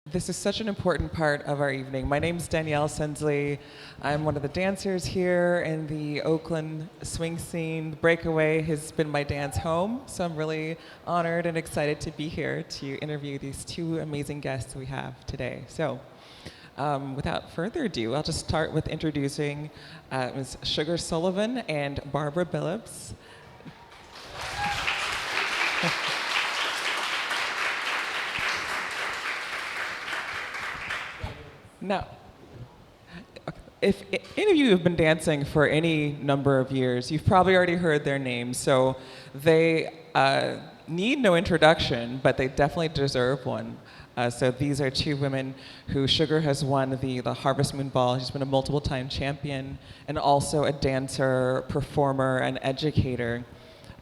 This is such an important part of our evening. My name is Danielle Sensley. I'm one of the dancers here in the Oakland swing scene. Breakaway has been my dance home, so I'm really honored and excited to be here to interview these two amazing guests we have today. So, without further ado, I'll just start with introducing Ms. Sugar Sullivan and Barbara Billups. Now, if any of you have been dancing for any number of years, you've probably already heard their names, so they need no introduction, but they definitely deserve one. So these are two women who Sugar has won the Harvest Moon Ball. She's been a multiple-time champion and also a dancer, performer, and educator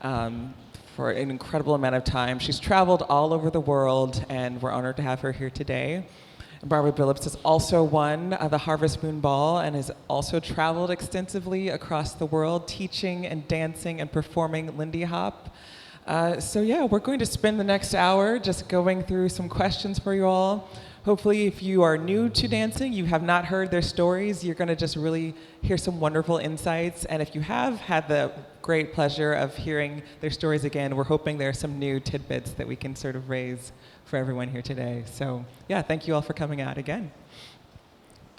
for an incredible amount of time. She's traveled all over the world, and we're honored to have her here today. Barbara Billups has also won the Harvest Moon Ball and has also traveled extensively across the world teaching and dancing and performing Lindy Hop. So yeah, we're going to spend the next hour just going through some questions for you all. Hopefully, if you are new to dancing, you have not heard their stories, you're going to just really hear some wonderful insights. And if you have had the great pleasure of hearing their stories again, we're hoping there are some new tidbits that we can sort of raise for everyone here today. So yeah, thank you all for coming out again.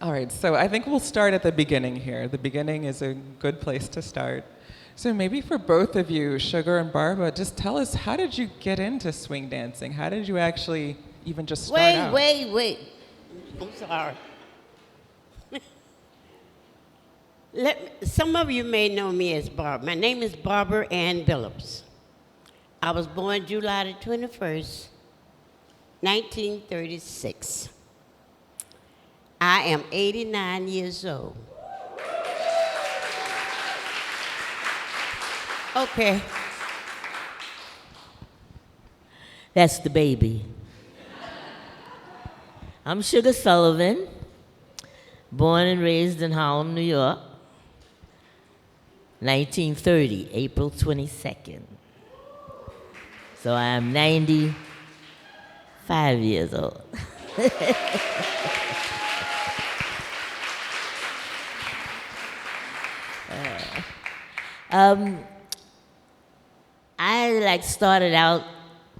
All right, so I think we'll start at the beginning here. The beginning is a good place to start. So maybe for both of you, Sugar and Barbara, just tell us, how did you get into swing dancing? How did you actually even just start out? Wait. I'm sorry. Some of you may know me as Barbara. My name is Barbara Ann Billups. I was born July the 21st, 1936. I am 89 years old. Okay. That's the baby. I'm Sugar Sullivan, born and raised in Harlem, New York, 1930, April 22nd. So I am 95 years old. I started out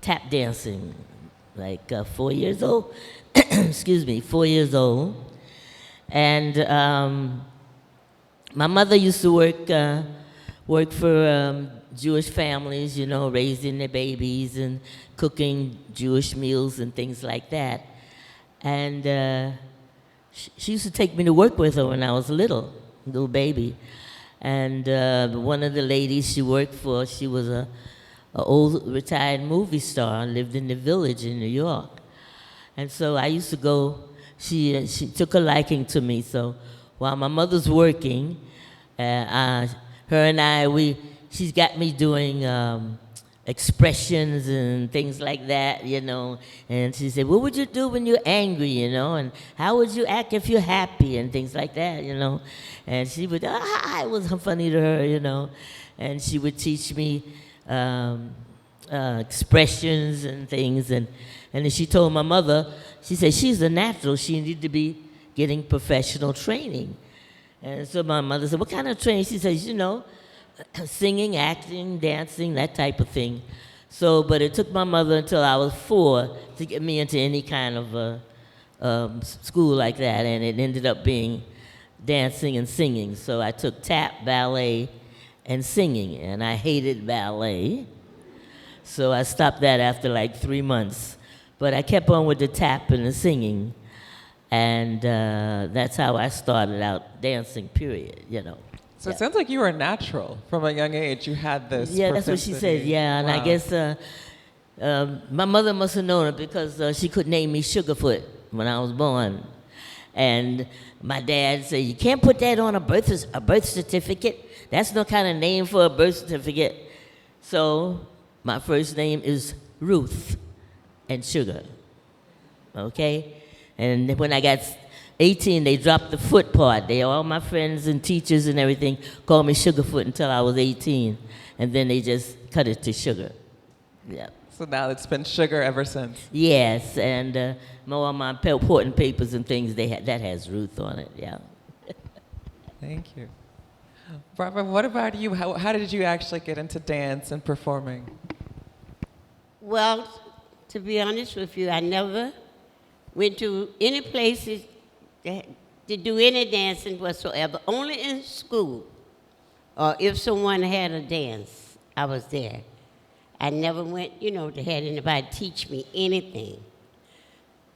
tap dancing 4 years old. Excuse me, 4 years old. And my mother used to work for Jewish families, raising their babies and cooking Jewish meals and things like that. And she used to take me to work with her when I was a little baby. And one of the ladies she worked for, she was a old retired movie star, lived in the Village in New York. And so I used to go, she took a liking to me. So while my mother's working, her and I, she's got me doing expressions and things like that, And she said, what would you do when you're angry, And how would you act if you're happy and things like that, And she would, it was funny to her, And she would teach me expressions and things. And then she told my mother, she said, she's a natural. She needed to be getting professional training. And so my mother said, what kind of training? She says, singing, acting, dancing, that type of thing. So, but it took my mother until I was 4 to get me into any kind of school like that, and it ended up being dancing and singing. So I took tap, ballet, and singing, and I hated ballet. So I stopped that after 3 months. But I kept on with the tap and the singing, and that's how I started out dancing, period, So it sounds like you were natural from a young age. You had this. Yeah, that's what she said. Yeah, and wow. I guess my mother must have known it because she could name me Sugarfoot when I was born, and my dad said you can't put that on a birth certificate. That's no kind of name for a birth certificate. So my first name is Ruth, and Sugar. Okay, and when I got 18, they dropped the foot part. All my friends and teachers and everything called me Sugarfoot until I was 18. And then they just cut it to Sugar. Yeah. So now it's been sugar ever since. Yes, and all my important papers and things, that has Ruth on it, yeah. Thank you. Barbara, what about you? How did you actually get into dance and performing? Well, to be honest with you, I never went to any places to do any dancing whatsoever, only in school. Or if someone had a dance, I was there. I never went, to have anybody teach me anything.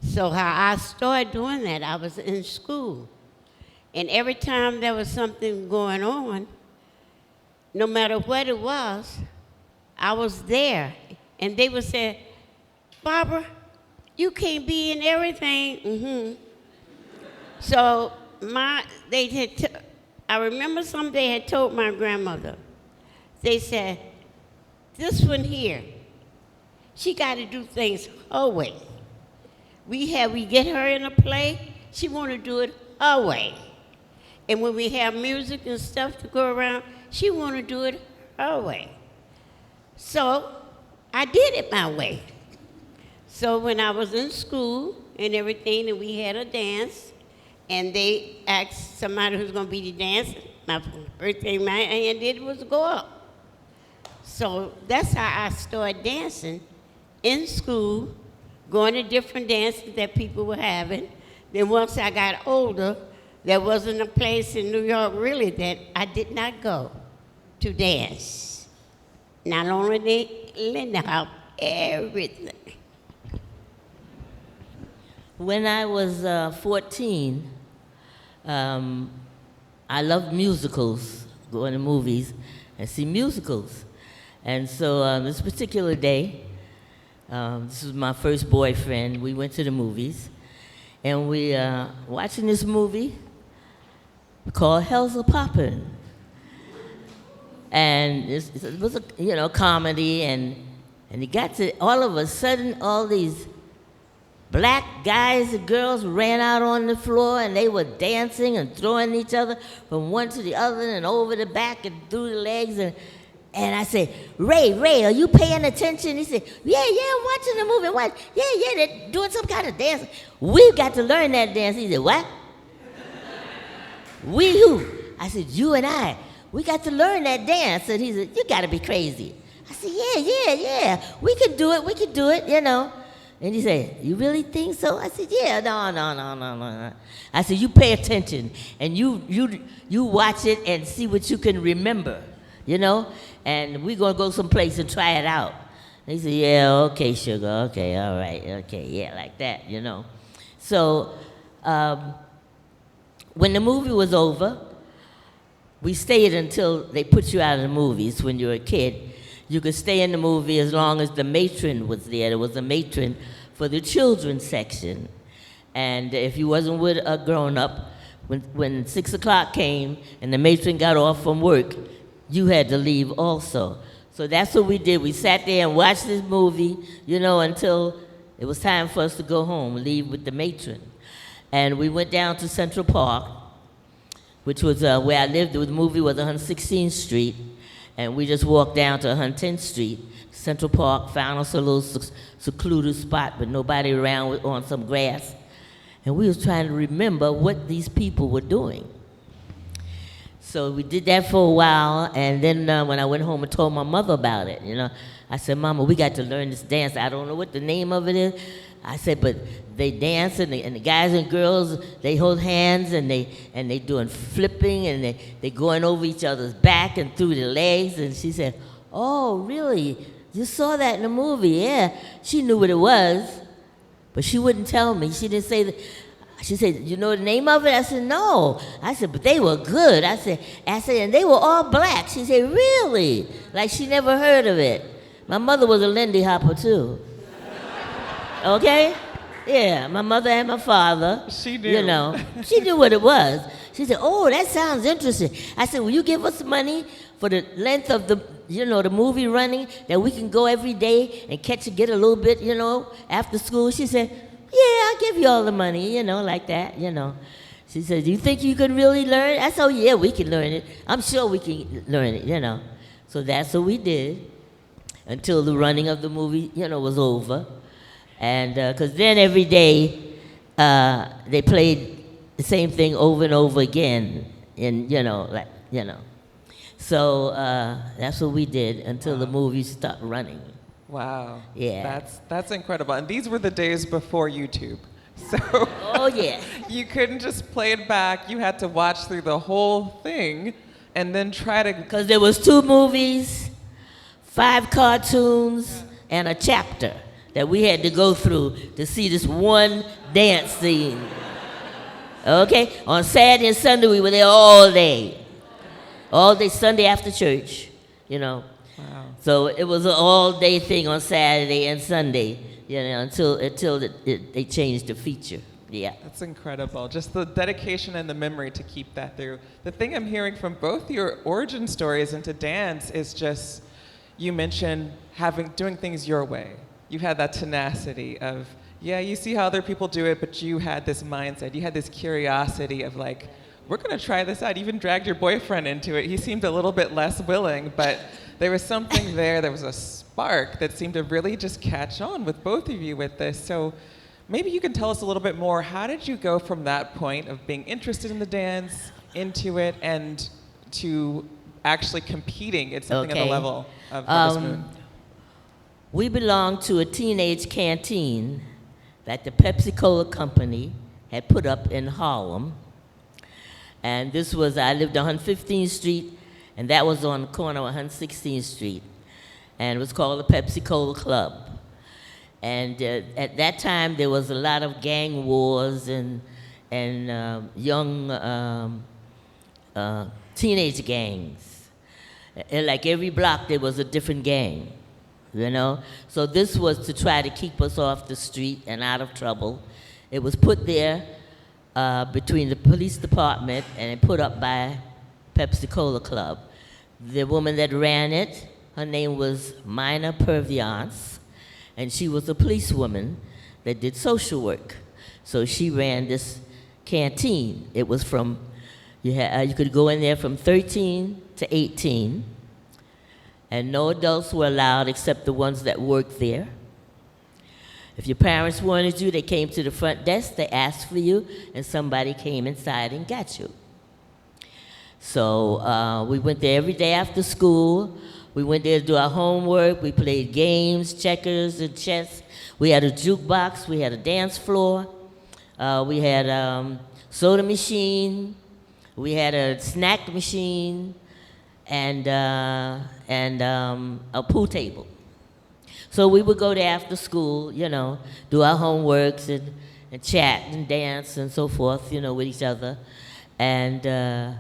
So how I started doing that, I was in school. And every time there was something going on, no matter what it was, I was there. And they would say, Barbara, you can't be in everything. So I remember they had told my grandmother, they said, this one here, she got to do things her way. We get her in a play, she want to do it her way. And when we have music and stuff to go around, she want to do it her way. So I did it my way. So when I was in school and everything, and we had a dance, and they asked somebody who's going to be the dancer, my first thing my hand did was go up. So that's how I started dancing in school, going to different dances that people were having. Then once I got older, there wasn't a place in New York really that I did not go to dance. Not only the Lindy Hop, everything. When I was 14, I loved musicals, going to movies and see musicals. And so this particular day, this was my first boyfriend, we went to the movies, and we watching this movie called Hell's a Poppin'. And it was a comedy, and it got to, all of a sudden, all these black guys and girls ran out on the floor, and they were dancing and throwing each other from one to the other and over the back and through the legs. And I said, Ray, are you paying attention? He said, yeah, I'm watching the movie. What? Yeah, they're doing some kind of dance. We've got to learn that dance. He said, what? We who? I said, you and I. We got to learn that dance. And he said, you got to be crazy. I said, yeah. We can do it, And he said, you really think so? I said, yeah, no. I said, you pay attention, and you watch it and see what you can remember, And we're going to go someplace and try it out. And he said, yeah, okay, sugar, okay, all right, okay, yeah, like that, So when the movie was over, we stayed until they put you out of the movies when you were a kid. You could stay in the movie as long as the matron was there. There was a matron for the children's section. And if you wasn't with a grown-up, when 6 o'clock came and the matron got off from work, you had to leave also. So that's what we did. We sat there and watched this movie, until it was time for us to go home, leave with the matron. And we went down to Central Park, which was where I lived. The movie was 116th Street. And we just walked down to 110th Street, Central Park, found us a little secluded spot with nobody around on some grass. And we was trying to remember what these people were doing. So we did that for a while, and then when I went home and told my mother about it, I said, Mama, we got to learn this dance. I don't know what the name of it is. I said, but they dance, and the guys and girls, they hold hands, and they doing flipping, and they going over each other's back and through the legs. And she said, oh, really? You saw that in the movie? Yeah. She knew what it was, but she wouldn't tell me. She didn't say that. She said, you know the name of it? I said, no. I said, but they were good. I said, and they were all black. She said, really? Like she never heard of it. My mother was a Lindy Hopper, too. Okay? Yeah, my mother and my father. She knew. She knew what it was. She said, oh, that sounds interesting. I said, will you give us money for the length of the movie running, that we can go every day and get a little bit, after school? She said, yeah, I'll give you all the money, like that, She said, do you think you can really learn it? I said, oh, yeah, we can learn it. I'm sure we can learn it, So that's what we did. until the running of the movie, was over. And because then every day they played the same thing over and over again, and So that's what we did until the movie stopped running. Wow. Yeah. That's incredible. And these were the days before YouTube. So Oh yeah. you couldn't just play it back. You had to watch through the whole thing and then try to. Because there was 2 movies, 5 cartoons, and a chapter that we had to go through to see this one dance scene. Okay? On Saturday and Sunday, we were there all day. All day, Sunday after church, Wow. So it was an all-day thing on Saturday and Sunday, until they changed the feature. Yeah. That's incredible. Just the dedication and the memory to keep that through. The thing I'm hearing from both your origin stories into dance is just, you mentioned doing things your way. You had that tenacity of, you see how other people do it, but you had this mindset. You had this curiosity of like, we're going to try this out. You even dragged your boyfriend into it. He seemed a little bit less willing, but there was something there. There was a spark that seemed to really just catch on with both of you with this. So maybe you can tell us a little bit more. How did you go from that point of being interested in the dance into it and to actually competing at something at the level of Harvest Moon? We belonged to a teenage canteen that the Pepsi-Cola company had put up in Harlem. And this was, I lived on 115th Street, and that was on the corner of 116th Street. And it was called the Pepsi-Cola Club. And at that time, there was a lot of gang wars and young teenage gangs. And like every block, there was a different gang, So this was to try to keep us off the street and out of trouble. It was put there between the police department and put up by Pepsi-Cola Club. The woman that ran it, her name was Mina Purviance, and she was a policewoman that did social work. So she ran this canteen. It was from, you could go in there from 13 to 18, and no adults were allowed except the ones that worked there. If your parents wanted you, they came to the front desk, they asked for you, and somebody came inside and got you. So we went there every day after school. We went there to do our homework. We played games, checkers, and chess. We had a jukebox. We had a dance floor. We had a soda machine. We had a snack machine, and a pool table. So we would go there after school, do our homeworks and chat and dance and so forth, with each other. And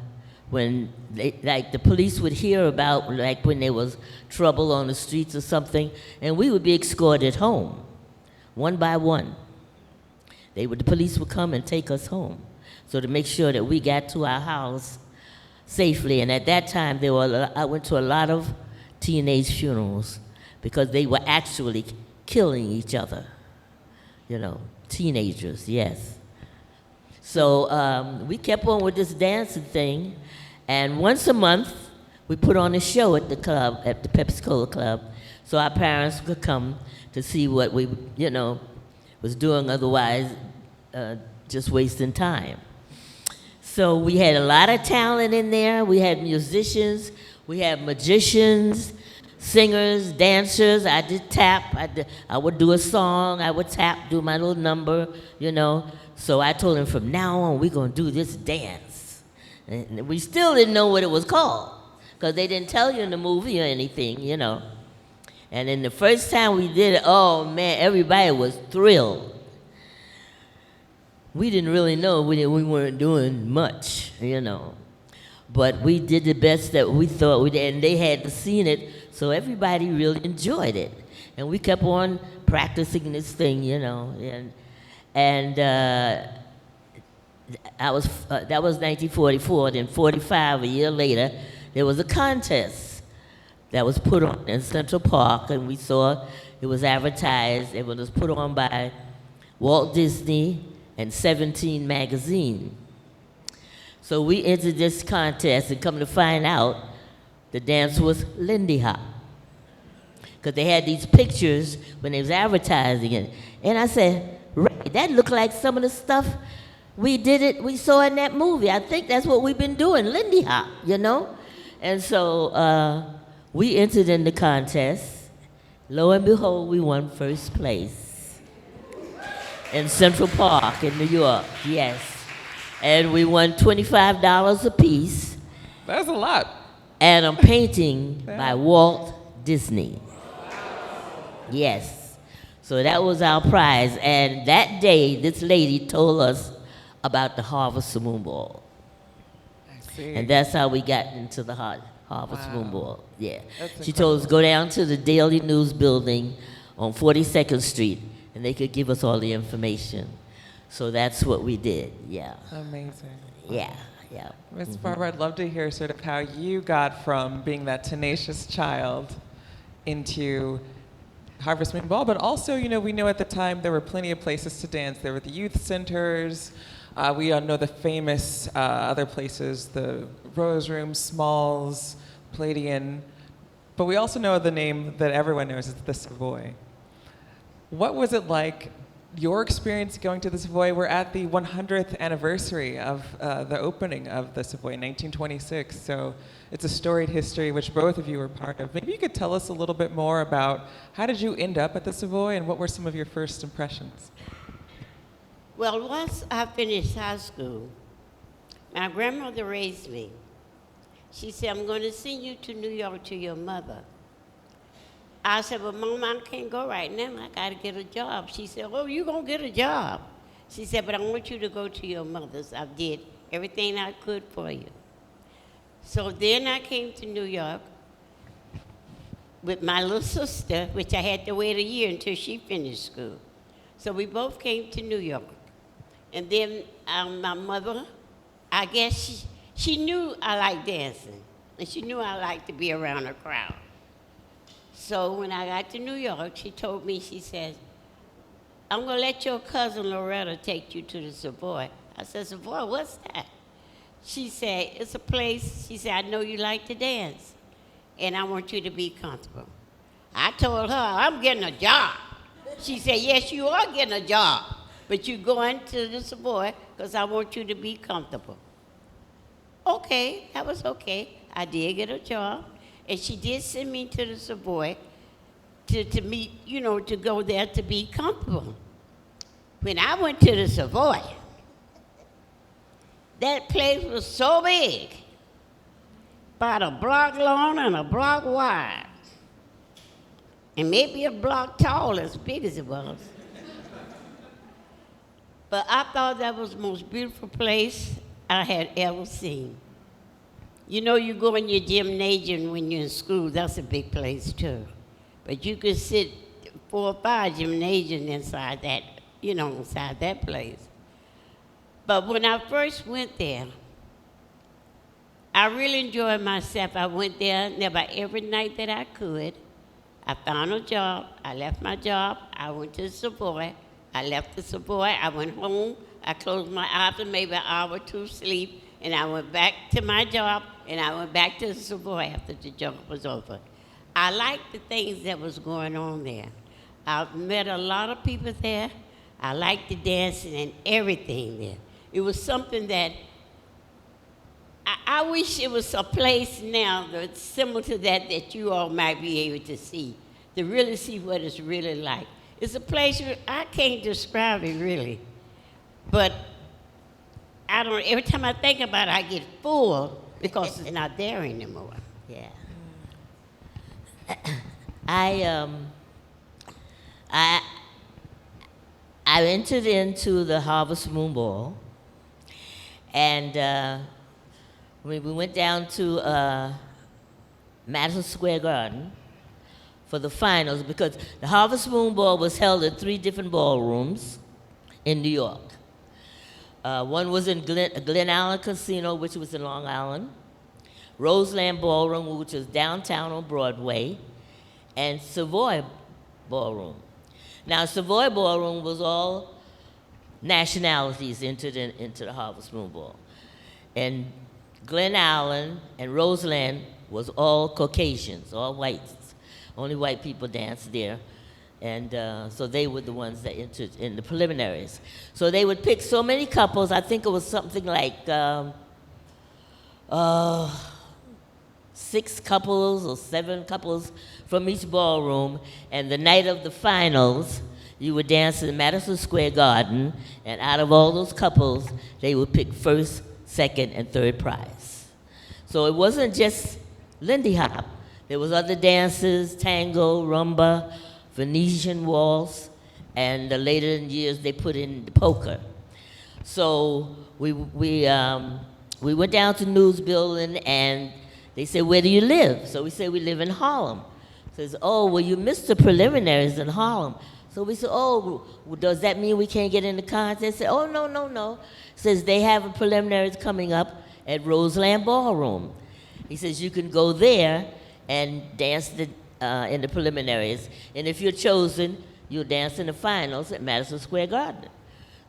when the police would hear about, when there was trouble on the streets or something, and we would be escorted home, one by one. The police would come and take us home, so to make sure that we got to our house safely. And at that time, I went to a lot of teenage funerals, because they were actually killing each other, teenagers, yes. So we kept on with this dancing thing, and once a month, we put on a show at the club, at the Pepsi-Cola Club, so our parents could come to see what we, was doing, otherwise just wasting time. So we had a lot of talent in there. We had musicians, we had magicians, singers, dancers. I did tap. I would do a song. I would tap, do my little number, So I told him, from now on, we're going to do this dance. And we still didn't know what it was called, because they didn't tell you in the movie or anything, And then the first time we did it, oh, man, everybody was thrilled. We didn't really know. We weren't doing much, But we did the best that we thought we did, and they had seen it, so everybody really enjoyed it. And we kept on practicing this thing, And that was 1944. Then 45, a year later, there was a contest that was put on in Central Park, and we saw it was advertised. It was put on by Walt Disney and 17 magazine. So we entered this contest, and come to find out, the dance was Lindy Hop. because they had these pictures when they was advertising it. And I said, right, that looked like some of the stuff we saw in that movie. I think that's what we've been doing, Lindy Hop, you know? And so we entered in the contest. Lo and behold, we won first place in Central Park in New York, yes. And we won $25 apiece. That's a lot. And a painting by Walt Disney. Yes. So that was our prize. And that day, this lady told us about the Harvest Moon Ball. I see. And that's how we got into the Harvest Moon Ball. Yeah. That's She told us go down to the Daily News building on 42nd Street, and they could give us all the information. So that's what we did. Yeah. Amazing. Yeah. Yeah. Ms. Barber, I'd love to hear sort of how you got from being that tenacious child into Harvest Moon Ball, but also, you know, we know at the time there were plenty of places to dance. There were the youth centers. We all know the famous other places, the Rose Room, Smalls, Palladian. But we also know the name that everyone knows is the Savoy. What was it like, your experience going to the Savoy? We're at the 100th anniversary of the opening of the Savoy in 1926. So it's a storied history which both of you were part of. Maybe you could tell us a little bit more about how did you end up at the Savoy and what were some of your first impressions? Well, once I finished high school, my grandmother raised me. She said, I'm going to send you to New York to your mother. I said, well, Mom, I can't go right now. I got to get a job. She said, oh, you're going to get a job. She said, but I want you to go to your mother's. I did everything I could for you. So then I came to New York with my little sister, which I had to wait a year until she finished school. So we both came to New York. And then my mother, I guess she knew I liked dancing. And she knew I liked to be around a crowd. So when I got to New York, she told me, she said, I'm going to let your cousin Loretta take you to the Savoy. I said, Savoy, what's that? She said, it's a place, she said, I know you like to dance, and I want you to be comfortable. I told her, I'm getting a job. She said, yes, you are getting a job, but you're going to the Savoy because I want you to be comfortable. Okay, that was okay. I did get a job. And she did send me to the Savoy to meet, you know, to go there to be comfortable. When I went to the Savoy, that place was so big, about a block long and a block wide, and maybe a block tall, as big as it was. But I thought that was the most beautiful place I had ever seen. You know, you go in your gymnasium when you're in school, that's a big place too. But you could sit 4 or 5 gymnasiums inside that, you know, inside that place. But when I first went there, I really enjoyed myself. I went there about every night that I could. I found a job. I left my job. I went to the Savoy. I left the Savoy. I went home. I closed my eyes and maybe an hour or two sleep. And I went back to my job, and I went back to the Savoy after the job was over. I liked the things that was going on there. I met a lot of people there. I liked the dancing and everything there. It was something that I wish it was a place now that's similar to that you all might be able to see, to really see what it's really like. It's a place I can't describe it really, but I don't. Every time I think about it, I get full because it's not there anymore. Yeah. I entered into the Harvest Moon Ball, and we went down to Madison Square Garden for the finals because the Harvest Moon Ball was held at 3 different ballrooms in New York. One was in Glen Allen Casino, which was in Long Island, Roseland Ballroom, which was downtown on Broadway, and Savoy Ballroom. Now, Savoy Ballroom was all nationalities entered into the Harvest Moon Ball. And Glen Allen and Roseland was all Caucasians, all whites. Only white people danced there. And so they were the ones that entered in the preliminaries. So they would pick so many couples. I think it was something like 6 couples or 7 couples from each ballroom. And the night of the finals, you would dance in Madison Square Garden. And out of all those couples, they would pick first, second, and third prize. So it wasn't just Lindy Hop. There was other dances, tango, rumba, Venetian waltz, and later in years they put in the polka. So we went down to News Building, and they said, "Where do you live?" So we said, "We live in Harlem." Says, "Oh, well, you missed the preliminaries in Harlem." So we said, "Oh, well, does that mean we can't get in the contest?" They said, "Oh, no. Says they have a preliminaries coming up at Roseland Ballroom." He says, "You can go there and dance in the preliminaries, and if you're chosen, you'll dance in the finals at Madison Square Garden."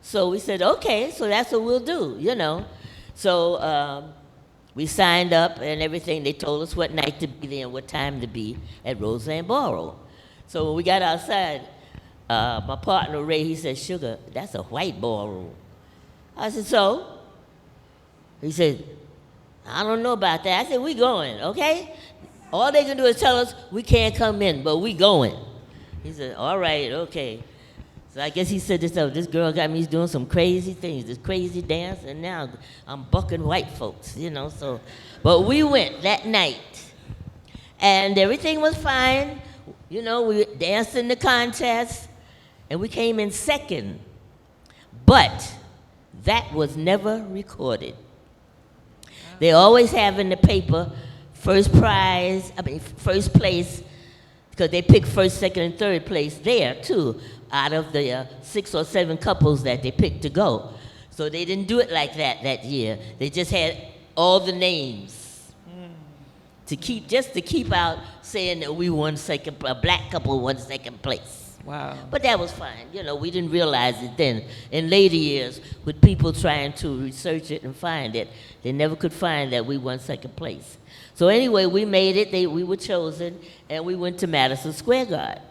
So we said, "Okay, so that's what we'll do, you know." So we signed up and everything. They told us what night to be there and what time to be at Roseland Ballroom. So when we got outside, my partner Ray, he said, "Sugar, that's a white ballroom." I said, "So?" He said, "I don't know about that." I said, "We going, okay? All they can do is tell us we can't come in, but we going." He said, "All right, okay." So I guess he said this girl got me doing some crazy things, this crazy dance, and now I'm bucking white folks, you know. So, but we went that night, and everything was fine. You know, we danced in the contest, and we came in second. But that was never recorded. They always have in the paper first place, because they pick first, second, and third place there, too, out of the 6 or 7 couples that they picked to go. So they didn't do it like that year. They just had all the names to keep out saying that we won second, a black couple won second place. Wow. But that was fine. You know, we didn't realize it then. In later years, with people trying to research it and find it, they never could find that we won second place. So anyway, we made it. We were chosen, and we went to Madison Square Garden.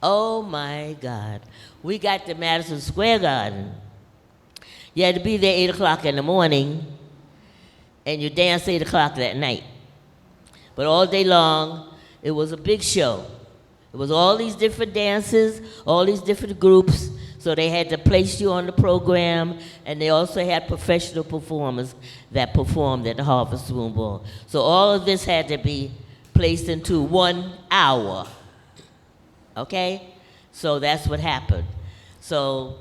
Oh, my God. We got to Madison Square Garden. You had to be there 8 o'clock in the morning, and you danced 8 o'clock that night. But all day long, it was a big show. It was all these different dances, all these different groups, so they had to place you on the program, and they also had professional performers that performed at the Harvest Moon Ball. So all of this had to be placed into 1 hour, okay? So that's what happened. So,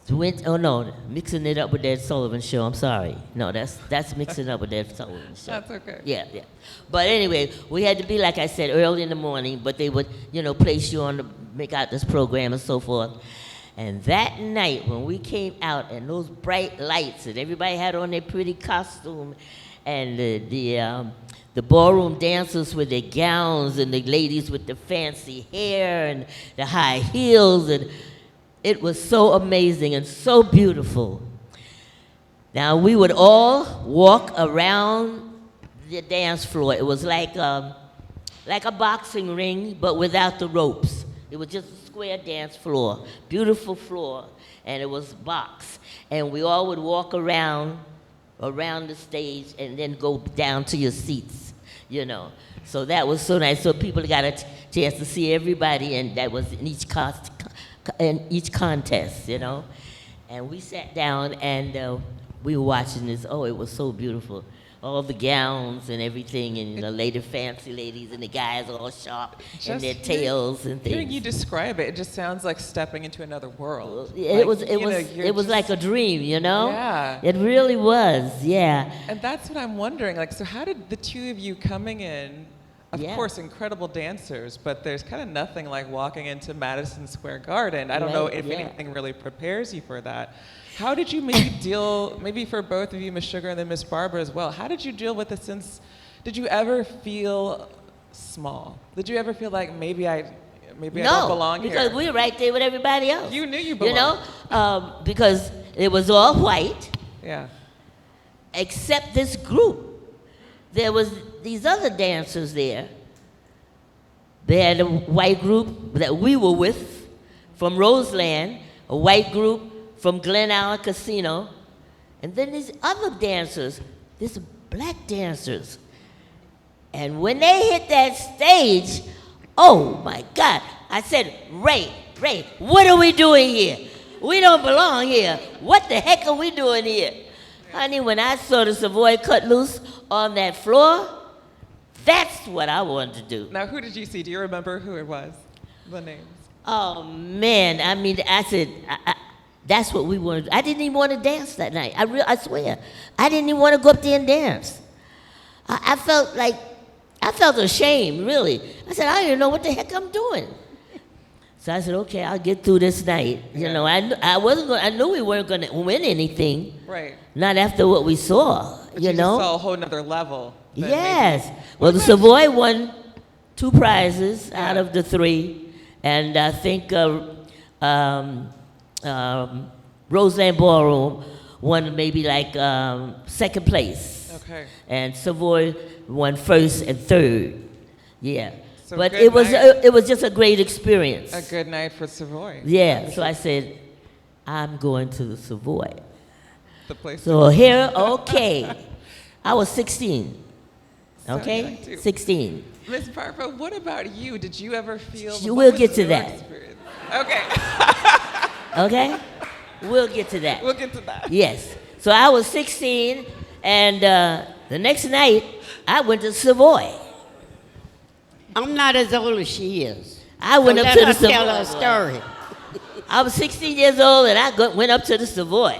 mixing it up with that Sullivan show, I'm sorry. No, that's mixing up with that Sullivan show. That's okay. Yeah. But anyway, we had to be, like I said, early in the morning, but they would, place you on to make out this program and so forth. And that night, when we came out and those bright lights, and everybody had on their pretty costume, and the ballroom dancers with their gowns, and the ladies with the fancy hair and the high heels, and it was so amazing and so beautiful. Now, we would all walk around the dance floor. It was like a boxing ring, but without the ropes. It was just a square dance floor, beautiful floor, and it was box. And we all would walk around the stage and then go down to your seats, So that was so nice. So people got a chance to see everybody, and that was in each contest, And we sat down and we were watching this. Oh, it was so beautiful. All the gowns and everything, and the lady fancy ladies, and the guys all sharp in their tails and things. Hearing you describe it, it just sounds like stepping into another world. It was like a dream, Yeah. It really was, yeah. And that's what I'm wondering. So how did the two of you coming in, of course, incredible dancers, but there's kind of nothing like walking into Madison Square Garden. I don't know if anything really prepares you for that. How did you maybe for both of you, Miss Sugar and then Miss Barbara as well, how did you deal with the sense, did you ever feel small? Did you ever feel like maybe I don't belong here? No, because we were right there with everybody else. You knew you belonged. Because it was all white. Yeah. Except this group. There was these other dancers there They had a white group that we were with from Roseland, a white group from Glen Allen Casino, and then these other dancers, these black dancers. And when they hit that stage, oh my God, I said, Ray, what are we doing here? We don't belong here. What the heck are we doing here? Honey, when I saw the Savoy cut loose on that floor, that's what I wanted to do. Now, who did you see? Do you remember who it was? The names? Oh, man. I mean, I said, that's what we wanted to do. I didn't even want to dance that night. I swear. I didn't even want to go up there and dance. I felt ashamed, really. I said, I don't even know what the heck I'm doing. So I said, okay, I'll get through this night. You know, I knew we weren't going to win anything. Right. Not after what we saw, But you know. Just saw a whole nother level. Yes. Well, the Savoy won 2 prizes out of the 3. And I think Roseland Ballroom won maybe like 2nd place. Okay. And Savoy won 1st and 3rd. Yeah. So but good it was just a great experience. A good night for Savoy. Yeah. So I said, I'm going to the Savoy. The place. So here, okay. I was 16. Okay? young, too. 16. Miss Barbara, what about you? Did you ever feel? We'll get to that. Experience? Okay. Okay? We'll get to that. We'll get to that. Yes. So I was 16, and the next night, I went to Savoy. I'm not as old as she is. I went so up to the let her Savoy. tell her story. I was 16 years old, and I went up to the Savoy.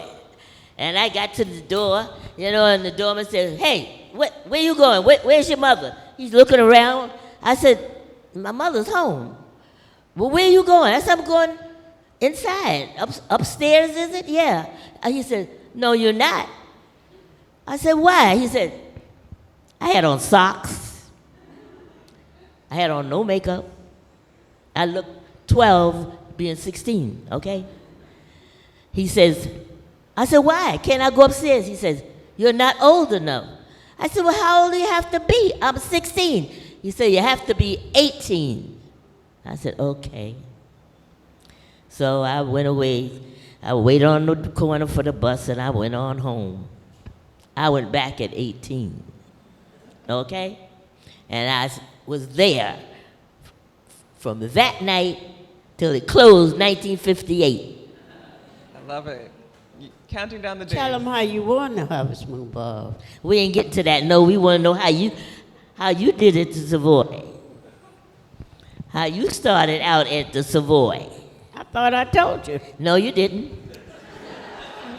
And I got to the door, you know, and the doorman said, hey, where you going? Where's your mother? He's looking around. I said, my mother's home. Well, where you going? I said, I'm going inside. Upstairs, is it? Yeah. And he said, no, you're not. I said, why? He said, I had on socks. I had on no makeup. I looked 12 being 16, okay? He says, I said, why? Can't I go upstairs? He says, you're not old enough. I said, well, how old do you have to be? I'm 16. He said, you have to be 18. I said, okay. So I went away. I waited on the corner for the bus, and I went on home. I went back at 18, okay? And I was there from that night till it closed 1958. I love it. Counting down the days. Tell them how you won the Harvest Moon Ball. We ain't getting to that. No, we want to know how you did it to Savoy. How you started out at the Savoy. I thought I told you. No, you didn't.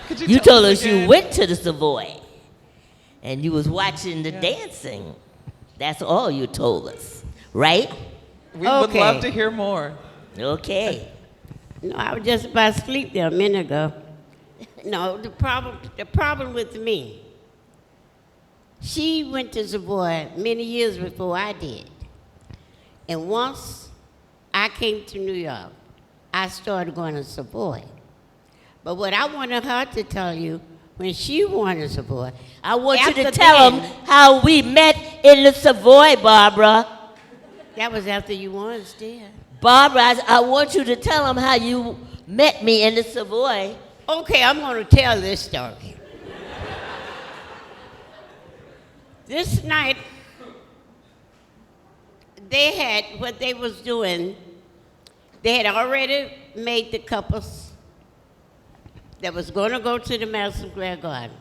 Could You tell told us again? you went to the Savoy, and you was watching the dancing. That's all you told us, right? We would Okay. love to hear more. Okay. No, I was just about to sleep there a minute ago. No, the problem with me, she went to Savoy many years before I did. And once I came to New York, I started going to Savoy. But what I wanted her to tell you, when she went to Savoy, I want you to after tell them then- how we met in the Savoy, Barbara. that was after you won, still. Barbara, I want you to tell them how you met me in the Savoy. Okay, I'm going to tell this story. This night, they had what they was doing. They had already made the couples that was going to go to the Madison Square Garden.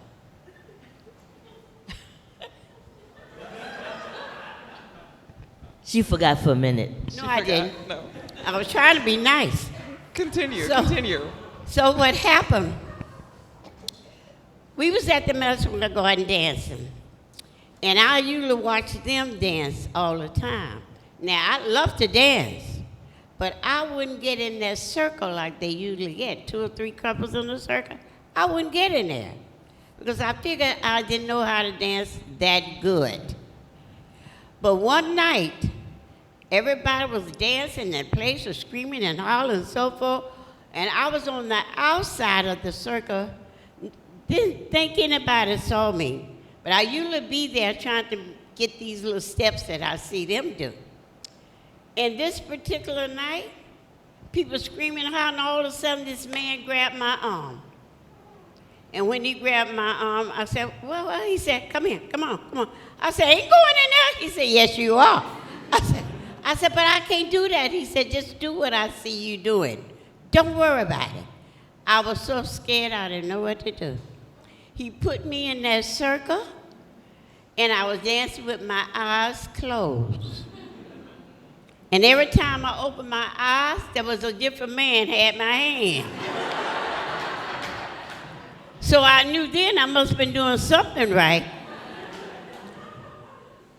She forgot for a minute. No, I didn't. No. I was trying to be nice. Continue. So- Continue. So what happened? We was at the Madison Square Garden dancing, and I usually watch them dance all the time. Now I love to dance, but I wouldn't get in that circle like they usually get, 2 or 3 couples in a circle. I wouldn't get in there because I figured I didn't know how to dance that good. But one night, everybody was dancing, and the place was screaming and hollering and so forth. And I was on the outside of the circle, didn't think anybody saw me. But I usually be there trying to get these little steps that I see them do. And this particular night, people screaming, hollering, all of a sudden this man grabbed my arm. And when he grabbed my arm, I said, well, he said, come here, come on, come on. I said, I ain't going in there. He said, yes, you are. I said, but I can't do that. He said, just do what I see you doing. Don't worry about it. I was so scared I didn't know what to do. He put me in that circle, and I was dancing with my eyes closed. And every time I opened my eyes, there was a different man had my hand. So I knew then I must have been doing something right.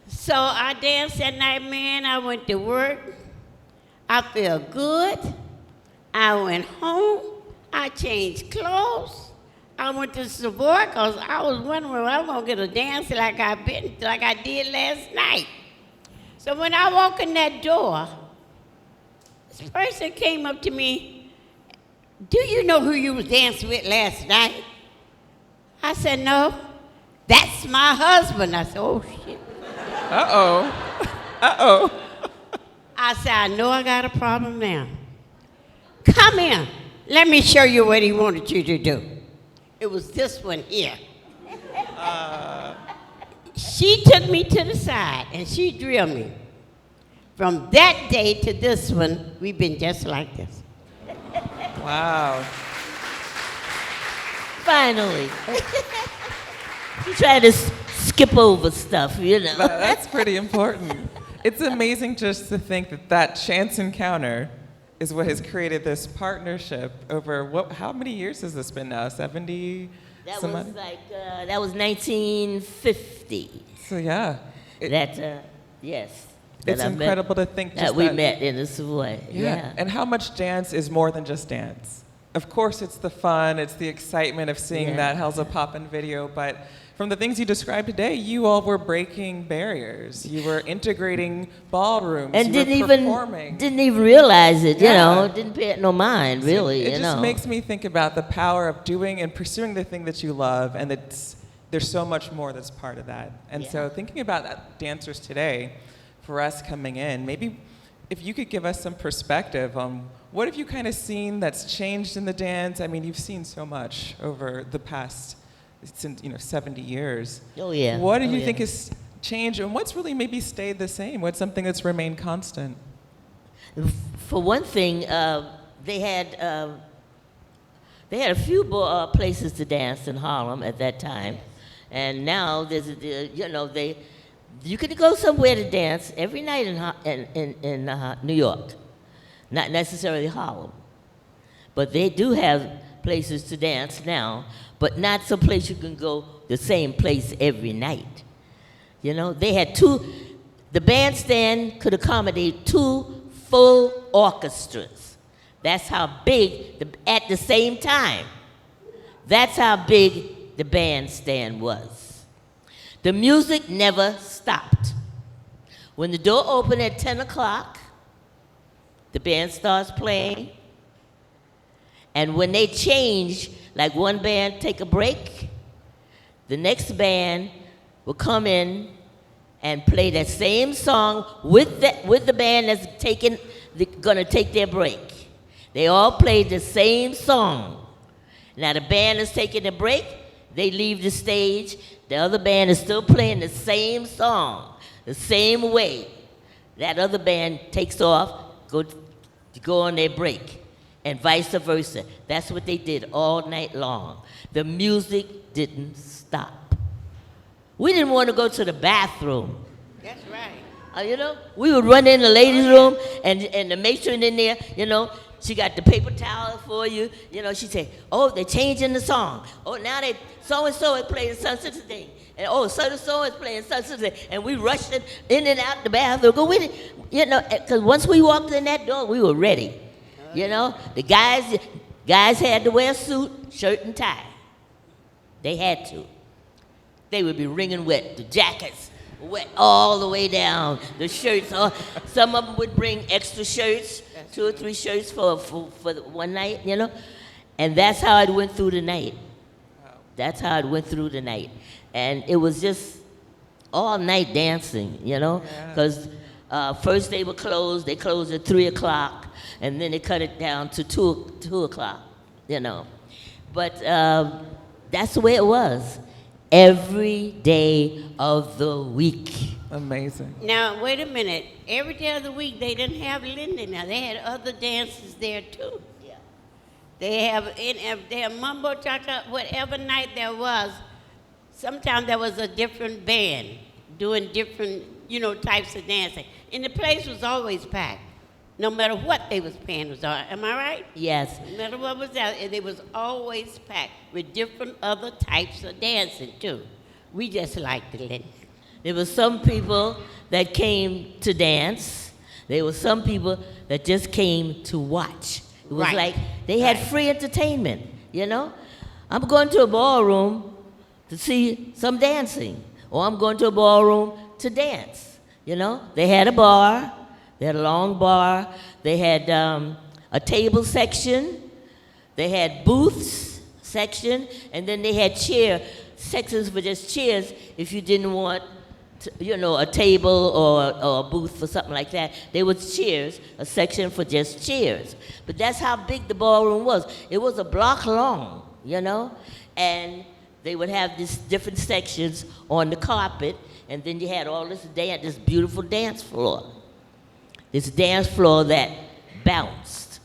So I danced that night, man. I went to work. I felt good. I went home. I changed clothes. I went to Savoy because I was wondering if I was going to get a dance like I did last night. So when I walked in that door, this person came up to me, do you know who you was dancing with last night? I said, no, that's my husband. I said, oh, shit. Uh-oh. Uh-oh. I said, I know I got a problem now. Come in. Let me show you what he wanted you to do. It was this one here. She took me to the side, and she drilled me. From that day to this one, we've been just like this. Wow. Finally. You try to skip over stuff, you know. That's pretty important. It's amazing just to think that that chance encounter is what has created this partnership over, how many years has this been now? 70? That was 1950. So yeah. Yes. It's incredible to think just that we met in the Savoy. Yeah. And how much dance is more than just dance. Of course, it's the fun, it's the excitement of seeing that Helza Poppin' video, but from the things you described today, you all were breaking barriers. You were integrating ballrooms. And you didn't even realize it, you know, didn't pay it no mind, really, It just makes me think about the power of doing and pursuing the thing that you love, and there's so much more that's part of that. And so thinking about that, dancers today, for us coming in, maybe if you could give us some perspective on what have you kind of seen that's changed in the dance? I mean, you've seen so much over the past, 70 years. Oh, yeah. What do you think has changed, and what's really maybe stayed the same? What's something that's remained constant? For one thing, they had a few places to dance in Harlem at that time, and now there's you can go somewhere to dance every night in New York, not necessarily Harlem, but they do have places to dance now, but not some place you can go the same place every night. You know, they had the bandstand could accommodate 2 full orchestras. That's how big, at the same time, that's how big the bandstand was. The music never stopped. When the door opened at 10 o'clock, the band starts playing. And when they change, like one band take a break, the next band will come in and play that same song with the band that's gonna take their break. They all play the same song. Now the band is taking a break, they leave the stage, the other band is still playing the same song, the same way. That other band takes off, go on their break, and vice versa. That's what they did all night long. The music didn't stop. We didn't want to go to the bathroom. That's right. We would run in the ladies' room, and the matron in there, she got the paper towel for you. She said, oh, they're changing the song. Oh, now so-and-so is playing such a thing. And oh, so-and-so is playing such a thing. And we rushed in and out the bathroom. Go with it, because once we walked in that door, we were ready. The guys had to wear a suit, shirt, and tie. They had to. They would be wringing wet. The jackets wet all the way down. The shirts, some of them would bring extra shirts, 2 or 3 shirts for one night, And that's how it went through the night. That's how it went through the night. And it was just all night dancing, because First they were closed. They closed at 3 o'clock, and then they cut it down to 2 o'clock. You know, but that's the way it was. Every day of the week. Amazing. Now, wait a minute. Every day of the week, they didn't have Lindy now. They had other dances there, too. Yeah. They have mumbo cha-cha, whatever night there was. Sometimes there was a different band doing different, types of dancing. And the place was always packed. No matter what they was paying was on. Am I right? Yes. No matter what was out, and it was always packed with different other types of dancing, too. We just liked it. There were some people that came to dance. There were some people that just came to watch. It was Right. like they had free entertainment, I'm going to a ballroom to see some dancing, or I'm going to a ballroom to dance, They had a bar. They had a long bar. They had a table section. They had booths section, and then they had sections for just chairs if you didn't want, a table or a booth for something like that. There was chairs, a section for just chairs. But that's how big the ballroom was. It was a block long, and they would have these different sections on the carpet, and then you had all this beautiful dance floor. This dance floor that bounced.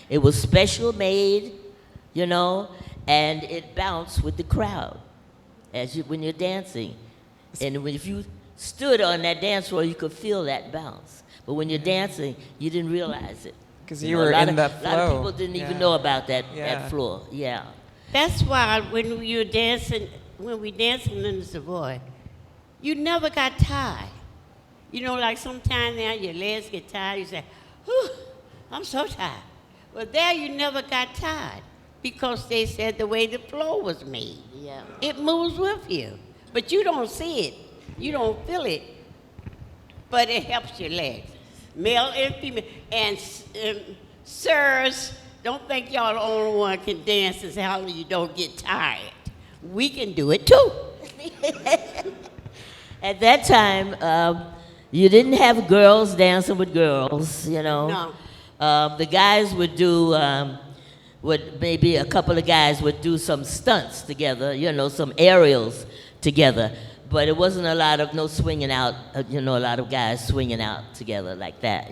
It was special made, and it bounced with the crowd when you're dancing. And if you stood on that dance floor, you could feel that bounce. But when you're dancing, you didn't realize it. Because you were in that flow. A lot of people didn't even know about that floor. Yeah. That's why when we dancing in the Savoy, you never got tired. Like sometimes now your legs get tired, you say, whew, I'm so tired. Well, there you never got tired because they said the way the floor was made. Yeah. It moves with you, but you don't see it. You don't feel it, but it helps your legs. Male and female. And sirs, don't think y'all the only one can dance and say how you don't get tired. We can do it too. At that time, you didn't have girls dancing with girls, No. The guys would do, maybe a couple of guys would do some stunts together, some aerials together. But it wasn't no swinging out, a lot of guys swinging out together like that,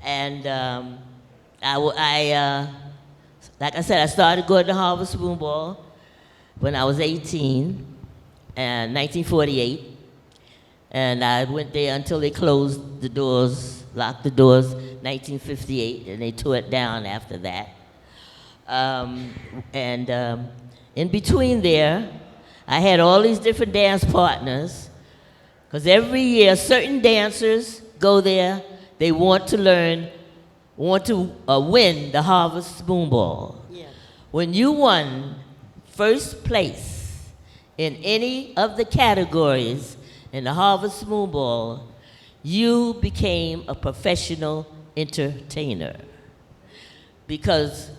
And like I said, I started going to Harvest Spoon Ball when I was 18, in 1948. And I went there until they closed the doors, locked the doors, 1958, and they tore it down after that. In between there, I had all these different dance partners, because every year certain dancers go there, they want to win the Harvest Spoon Ball. Yeah. When you won first place in any of the categories in the Harvest Spoon Ball, you became a professional entertainer. Because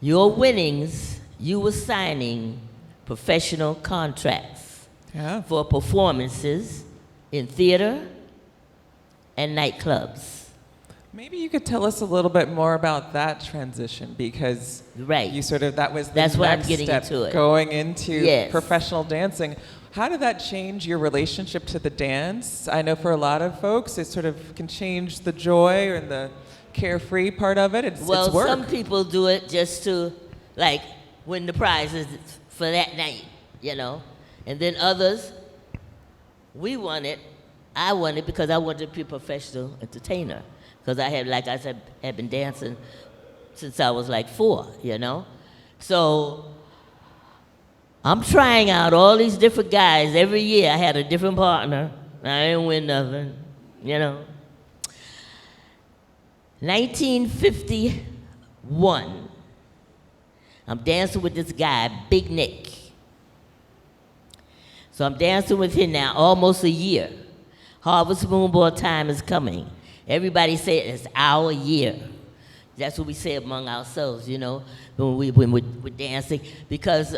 your winnings, you were signing professional contracts for performances in theater and nightclubs. Maybe you could tell us a little bit more about that transition, because Right. you that was the That's what I'm next getting step, into it. going into Yes. professional dancing. How did that change your relationship to the dance? I know for a lot of folks, it sort of can change the joy and the carefree part of it. It's work. Some people do it just to, win the prizes for that night, And then others, we won it. I won it because I wanted to be a professional entertainer. Because I had, like I said, had been dancing since I was 4, So I'm trying out all these different guys. Every year I had a different partner. I didn't win nothing, 1951, I'm dancing with this guy, Big Nick. So I'm dancing with him now almost a year. Harvest Moon Ball time is coming. Everybody say it's our year. That's what we say among ourselves, when we're dancing. Because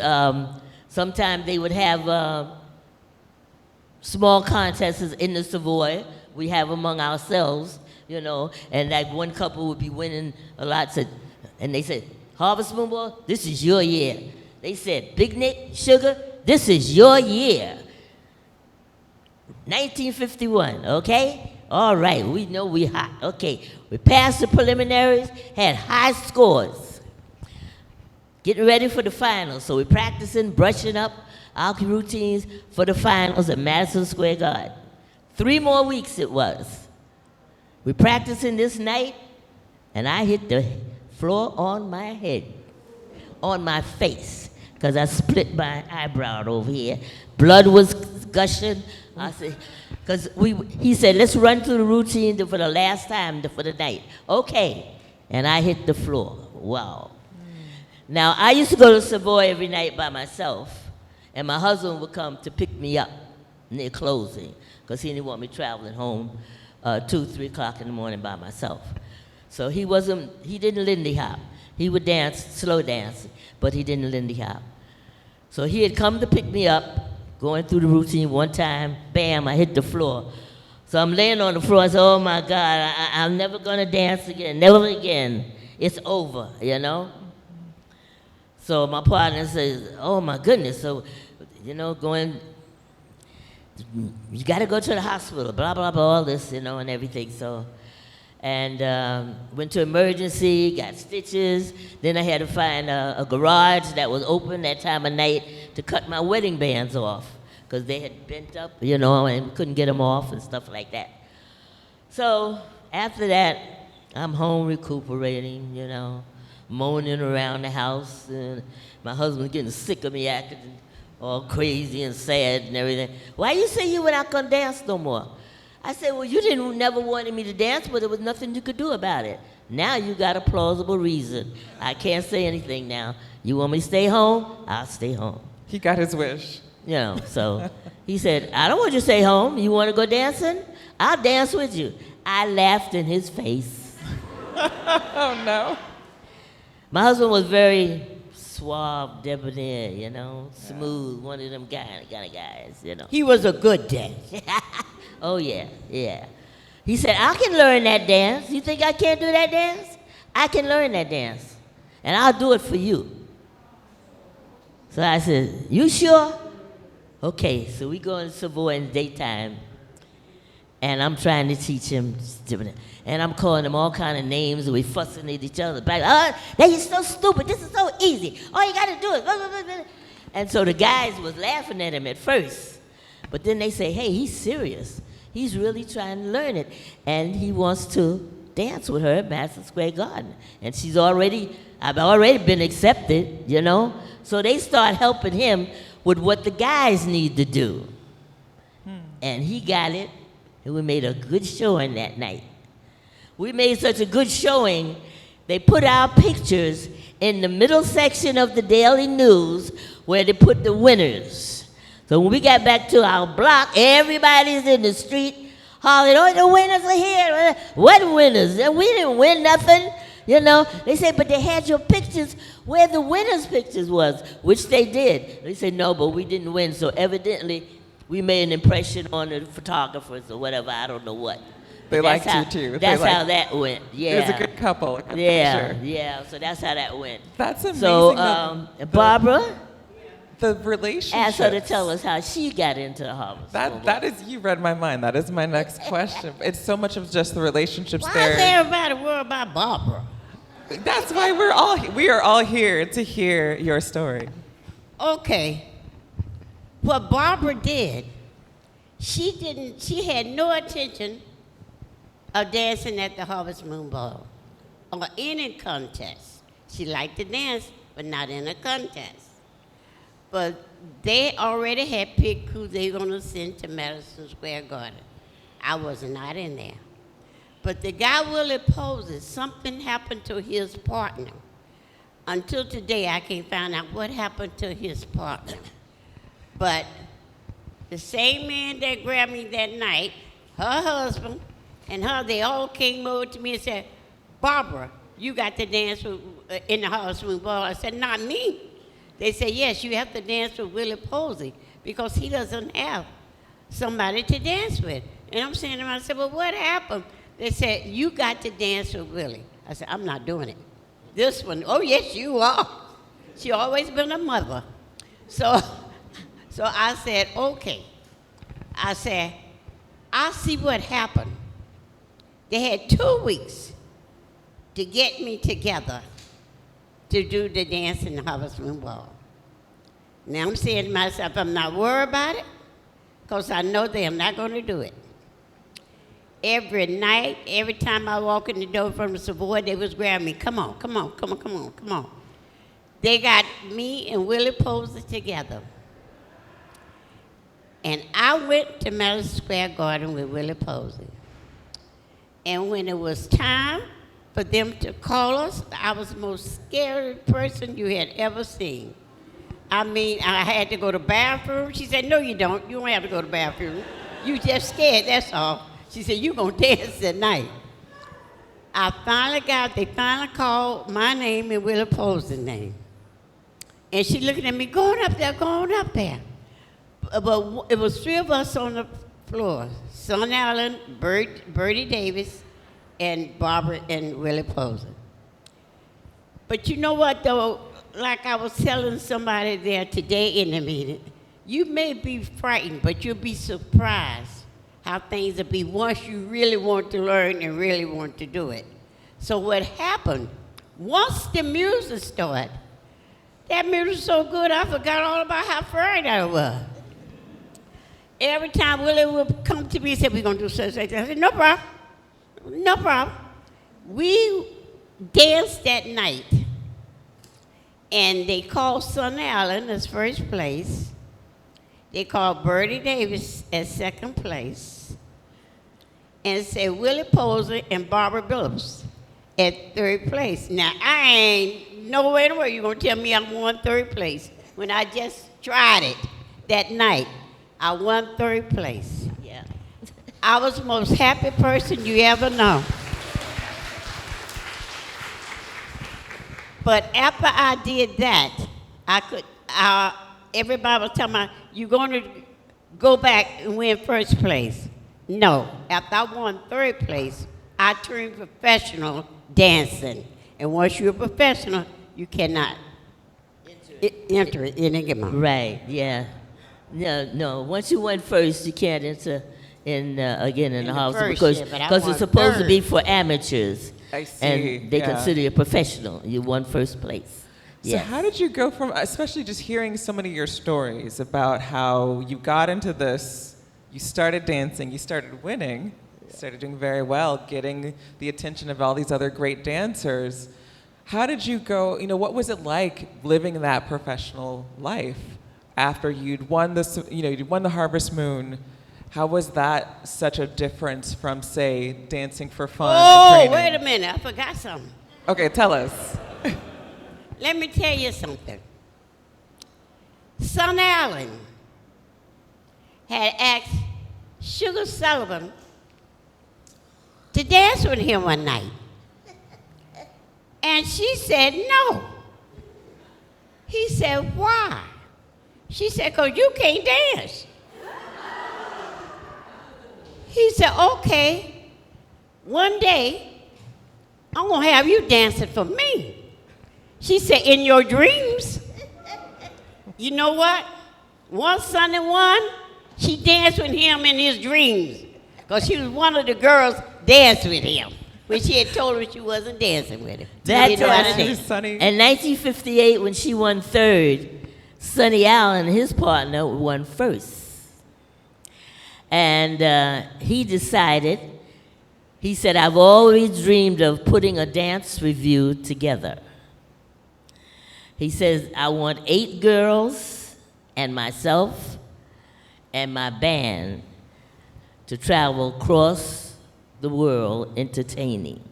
sometimes they would have small contests in the Savoy we have among ourselves, you know, and like one couple would be winning a lot, and they said, Harvest Moon Boy, this is your year. They said, Big Nick, Sugar, this is your year. 1951, okay? All right, we know we hot. Okay, we passed the preliminaries, had high scores. Getting ready for the finals, so we're practicing, brushing up our routines for the finals at Madison Square Garden. 3 more weeks it was. We're practicing this night, and I hit the floor on my head, on my face, because I split my eyebrow over here. Blood was gushing. I said, he said, let's run through the routine for the last time for the night. Okay. And I hit the floor. Wow. Now, I used to go to Savoy every night by myself, and my husband would come to pick me up near closing, because he didn't want me traveling home 2, 3 o'clock in the morning by myself. So he didn't Lindy Hop. He would dance, slow dance, but he didn't Lindy Hop. So he had come to pick me up, going through the routine one time, bam, I hit the floor. So I'm laying on the floor, I said, oh my God, I'm never gonna dance again, never again. It's over, you know? So my partner says, oh my goodness, so, you know, you gotta go to the hospital, blah, blah, blah, all this, you know, and everything, so. And went to emergency, got stitches. Then I had to find a garage that was open that time of night to cut my wedding bands off, because they had bent up, you know, and couldn't get them off and stuff like that. So after that, I'm home recuperating, you know, moaning around the house. And my husband's getting sick of me acting all crazy and sad and everything. Why you say you were not gonna dance no more? I said, well, you never wanted me to dance, but there was nothing you could do about it. Now you got a plausible reason. I can't say anything now. You want me to stay home? I'll stay home. He got his wish. You know, so he said, I don't want you to stay home. You want to go dancing? I'll dance with you. I laughed in his face. Oh, no. My husband was very suave, debonair, you know, smooth, one of them kind of guys, you know. He was a good dancer. Oh, yeah, yeah. He said, I can learn that dance. You think I can't do that dance? I can learn that dance, and I'll do it for you. So I said, you sure? Okay, so we go in Savoy in the daytime, and I'm trying to teach him, and I'm calling him all kind of names, and we fussing at each other back. Oh, that is so stupid. This is so easy. All you got to do is blah, blah, blah, blah. And so the guys was laughing at him at first, but then they say, hey, he's serious. He's really trying to learn it, and he wants to dance with her at Madison Square Garden. And I've already been accepted, you know? So they start helping him with what the guys need to do. And he got it, and we made a good showing that night. We made such a good showing, they put our pictures in the middle section of the Daily News where they put the winners. So when we got back to our block, everybody's in the street hollering, oh, the winners are here. What winners? We didn't win nothing, you know. They said, but they had your pictures where the winners' pictures was, which they did. They said, no, but we didn't win, so evidently we made an impression on the photographers or whatever, I don't know what. They liked you, too. That's how that went, yeah. It was a good couple. A good yeah, picture. yeah, so that's how that went. That's amazing. So, Barbara? The relationship. Ask her to tell us how she got into the Harvest. That is, you read my mind. That is my next question. It's so much of just the relationships Why there. is everybody worried about Barbara? That's why we are all here to hear your story. Okay. What Barbara did, she had no intention of dancing at the Harvest Moon Ball or any contest. She liked to dance, but not in a contest. But they already had picked who they were going to send to Madison Square Garden. I was not in there. But the guy Willie Posey, something happened to his partner. Until today, I can't find out what happened to his partner. But the same man that grabbed me that night, her husband, and her, they all came over to me and said, Barbara, you got to dance in the Harvest Moon Ball. I said, not me. They said, yes, you have to dance with Willie Posey because he doesn't have somebody to dance with. And I'm saying to myself, well, what happened? They said, you got to dance with Willie. I said, I'm not doing it. This one, oh, yes, you are. She always been a mother. So I said, okay. I said, I'll see what happened. They had 2 weeks to get me together to do the dance in the Harvest Moon Ball. Now I'm saying to myself, I'm not worried about it, because I know they are not going to do it. Every night, every time I walk in the door from the Savoy, they was grabbing me. Come on, come on, come on, come on, come on. They got me and Willie Posey together. And I went to Madison Square Garden with Willie Posey. And when it was time for them to call us, I was the most scary person you had ever seen. I mean, I had to go to the bathroom. She said, no, you don't. You don't have to go to the bathroom. You just scared, that's all. She said, you're going to dance tonight. They finally called my name and Willie Posey's name. And she looking at me, going up there, going up there. But it was 3 of us on the floor. Son Allen, Bertie Davis, and Barbara and Willie Posey. But you know what, though? Like I was telling somebody there today in the meeting, you may be frightened, but you'll be surprised how things will be once you really want to learn and really want to do it. So what happened, once the music started, that music was so good, I forgot all about how afraid I was. Every time Willie would come to me and say, we're going to do such and such, I said, no problem, no problem. We danced that night, and they called Son Allen as first place. They called Bertie Davis as second place, and said Willie Posey and Barbara Billups at third place. Now, I ain't nowhere in the world you're going to tell me I won third place when I just tried it that night. I won third place. Yeah. I was the most happy person you ever know. But after I did that, everybody was telling me, you're going to go back and win first place. No. After I won third place, I turned professional dancing. And once you're a professional, you cannot enter it anymore. Right, yeah. No. Once you went first, you can't enter again in the house because it's supposed to be for amateurs. I see. And they consider you a professional. You won first place. So Yes. how did you go from, especially just hearing so many of your stories about how you got into this, you started dancing, you started winning, you started doing very well, getting the attention of all these other great dancers. How did you go, what was it like living that professional life after you'd won this, you'd won the Harvest Moon? How was that such a difference from, say, dancing for fun and training? Wait a minute, I forgot something. Okay, tell us. Let me tell you something. Son Allen had asked Sugar Sullivan to dance with him one night. And she said no. He said, why? She said, because you can't dance. He said, okay, one day I'm going to have you dancing for me. She said, in your dreams. You know what? One Sunday she danced with him in his dreams because she was one of the girls dancing with him when she had told her she wasn't dancing with him. That's Sonny. In 1958, when she won third, Sonny Allen, his partner, won first. And he decided, he said, I've always dreamed of putting a dance review together. He says, I want 8 girls and myself and my band to travel across the world entertaining.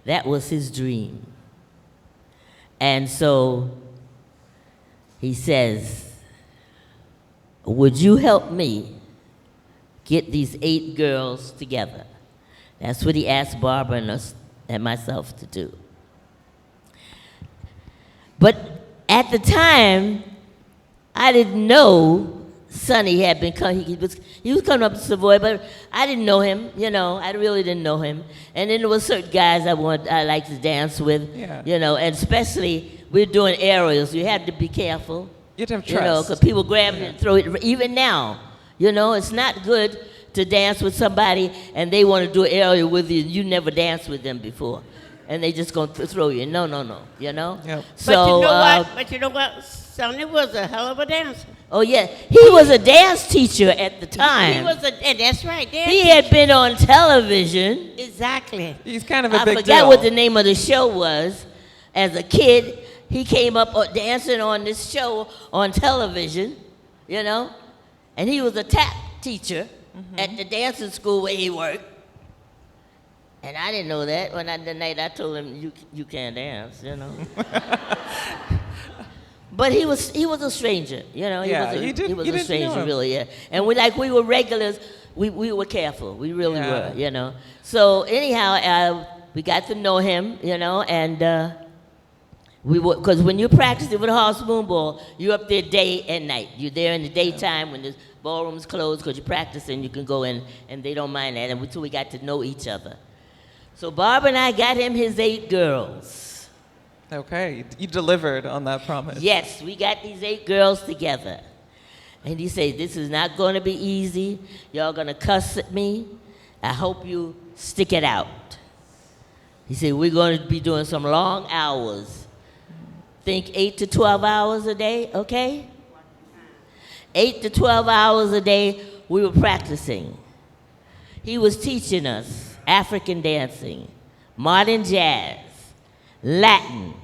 That was his dream. And so he says, would you help me get these 8 girls together? That's what he asked Barbara and us and myself to do. But at the time, I didn't know Sonny had been coming. He was coming up to Savoy, but I didn't know him. You know, I really didn't know him. And then there were certain guys I liked to dance with. Yeah. You know, and especially we're doing aerials. You had to be careful. You have to have You know, trust. because people grab it and throw it. Even now, you know, it's not good to dance with somebody and they want to do an aerial with you and you never danced with them before. And they just going to throw you. No, you know? Yep. So, But you know what? Sonny was a hell of a dancer. oh, yeah. He was a dance teacher at the time. He was and that's right. He had been on television. Exactly. He's kind of a I big forgot deal. what the name of the show was. As a kid, he came up dancing on this show on television, you know? And he was a tap teacher at the dancing school where he worked. And I didn't know that. When the night I told him, you can't dance, you know? But he was a stranger, you know. He was a stranger, really. Yeah. And we were regulars. We were careful. We really were, you know. So anyhow, we got to know him, you know, and because when you're practicing with a Horse Moon Ball, you're up there day and night. You're there in the daytime when the ballroom's closed because you're practicing. You can go in, and they don't mind that. And until we got to know each other. So Bob and I got him his 8 girls. Okay, you delivered on that promise. Yes, we got these 8 girls together. And he said, this is not going to be easy. Y'all going to cuss at me. I hope you stick it out. He said, we're going to be doing some long hours. Think 8 to 12 hours a day, okay? 8 to 12 hours a day, we were practicing. He was teaching us African dancing, modern jazz, Latin.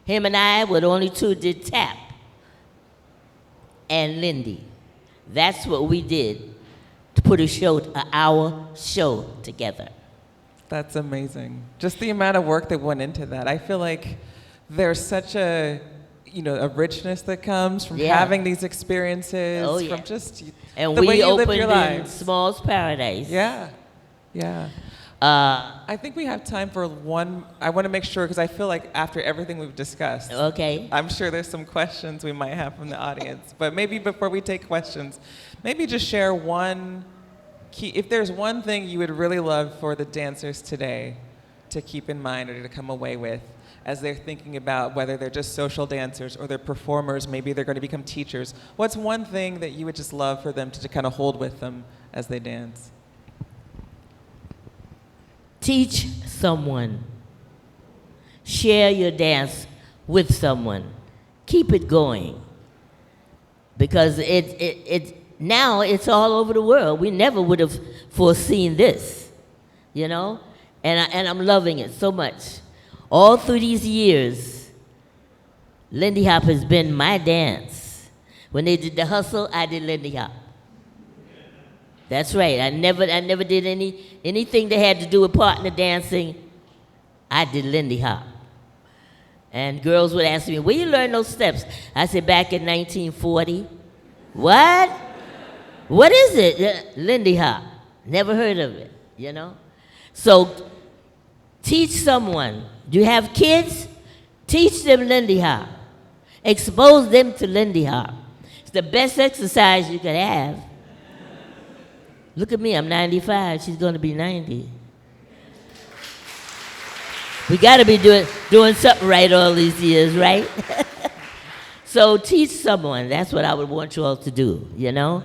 Him and I were the only 2 did tap. And Lindy. That's what we did to put an hour show together. That's amazing. Just the amount of work that went into that. I feel like there's such a richness that comes from having these experiences, from just and the way you live opened your in life. Small's Paradise. Yeah. I think we have time for one. I want to make sure, because I feel like after everything we've discussed, okay, I'm sure there's some questions we might have from the audience. But maybe before we take questions, maybe just share one key. If there's one thing you would really love for the dancers today to keep in mind or to come away with as they're thinking about whether they're just social dancers or they're performers, maybe they're going to become teachers, what's one thing that you would just love for them to kind of hold with them as they dance? Teach someone. Share your dance with someone. Keep it going. Because now it's all over the world. We never would have foreseen this, you know? And I'm loving it so much. All through these years, Lindy Hop has been my dance. When they did the hustle, I did Lindy Hop. That's right. I never did anything that had to do with partner dancing. I did Lindy Hop. And girls would ask me, where you learn those steps? I said, back in 1940. What? What is it? Lindy Hop. Never heard of it, you know? So teach someone. Do you have kids? Teach them Lindy Hop. Expose them to Lindy Hop. It's the best exercise you could have. Look at me, I'm 95. She's going to be 90. We got to be doing something right all these years, right? So teach someone. That's what I would want you all to do, you know?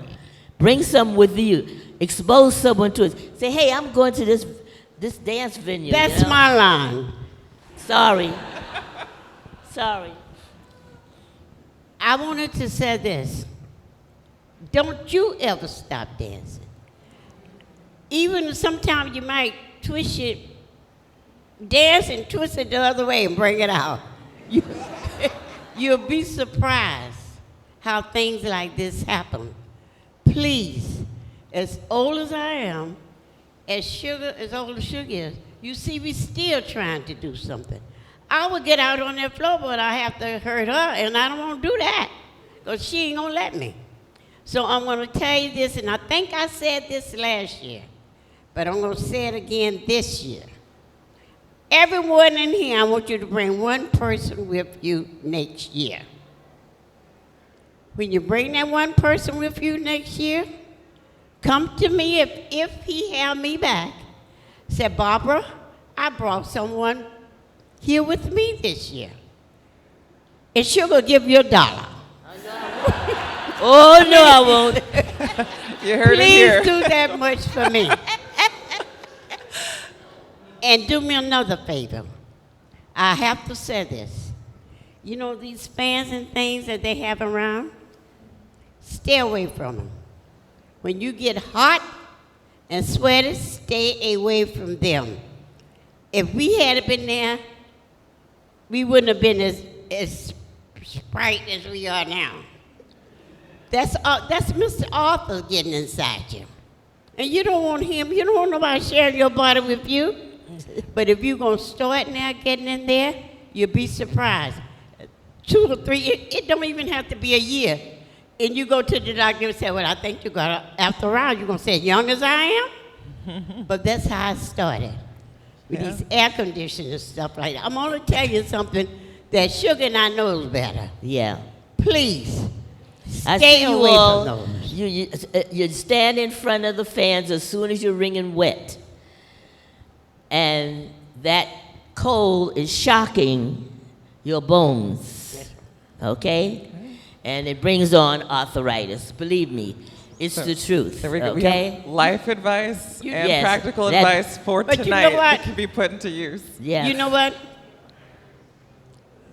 Bring someone with you. Expose someone to it. Say, hey, I'm going to this dance venue. That's my line. Sorry. I wanted to say this. Don't you ever stop dancing. Even sometimes you might twist it, dance and twist it the other way and bring it out. You'll be surprised how things like this happen. Please, as old as I am, as old as Sugar is, you see we still trying to do something. I would get out on that floor, but I have to hurt her, and I don't want to do that because she ain't going to let me. So I'm going to tell you this, and I think I said this last year, but I'm going to say it again this year. Everyone in here, I want you to bring one person with you next year. when you bring that one person with you next year, come to me if he have me back. Say, Barbara, I brought someone here with me this year. And she'll go give you $1. Oh, no, I won't. You heard it Please here. do that much for me. And do me another favor. I have to say this. You know these fans and things that they have around? Stay away from them. When you get hot and sweaty, stay away from them. If we had been there, we wouldn't have been as sprite as we are now. That's Mr. Arthur getting inside you. And you don't want him, you don't want nobody sharing your body with you. But if you're going to start now getting in there, you'll be surprised. 2 or 3, it don't even have to be a year. And you go to the doctor and say, well, I think you got, after a while, you're going to say, young as I am? But that's how it started. With these air conditioners and stuff like that. I'm going to tell you something that Sugar and I knows better. Yeah. Please, I stay see you away all. from those. You stand in front of the fans as soon as you're wringing wet. And that cold is shocking your bones. Okay? And it brings on arthritis. Believe me, it's the truth. There we go. Okay? We have life advice and Yes, practical that- advice for But you know tonight what? that can be put into use. Yeah. You know what?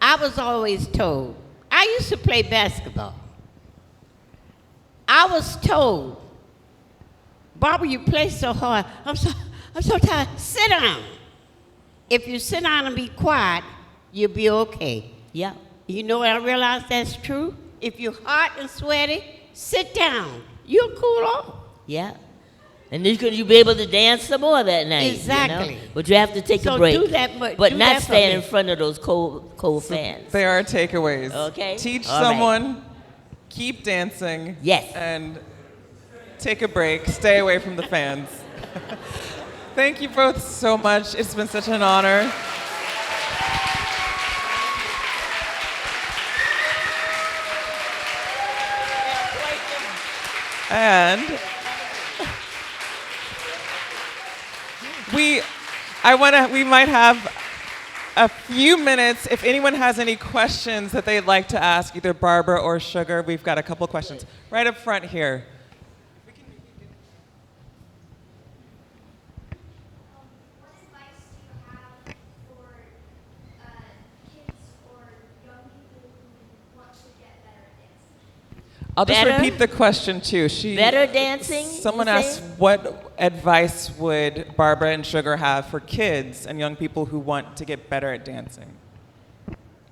I was always told, I used to play basketball. I was told, Barbara, you play so hard. I'm so tired. Sit down. If you sit down and be quiet, you'll be okay. Yeah. You know what I realized that's true? If you're hot and sweaty, sit down. You'll cool off. Yeah. And then you'll be able to dance some more that night. Exactly. You know? But you have to take So a break. do that much- but do not that for stand me. in front of those cold fans. They are takeaways. Okay. Teach All right. someone, keep dancing. Yes. And take a break. Stay away from the fans. Thank you both so much. It's been such an honor. And we might have a few minutes. If anyone has any questions that they'd like to ask either Barbara or Sugar, we've got a couple questions right up front here. What advice do you have for kids or young people who want to get better at dancing? I'll just Better? repeat the question too. Better dancing? Someone you asked, say? what advice would Barbara and Sugar have for kids and young people who want to get better at dancing?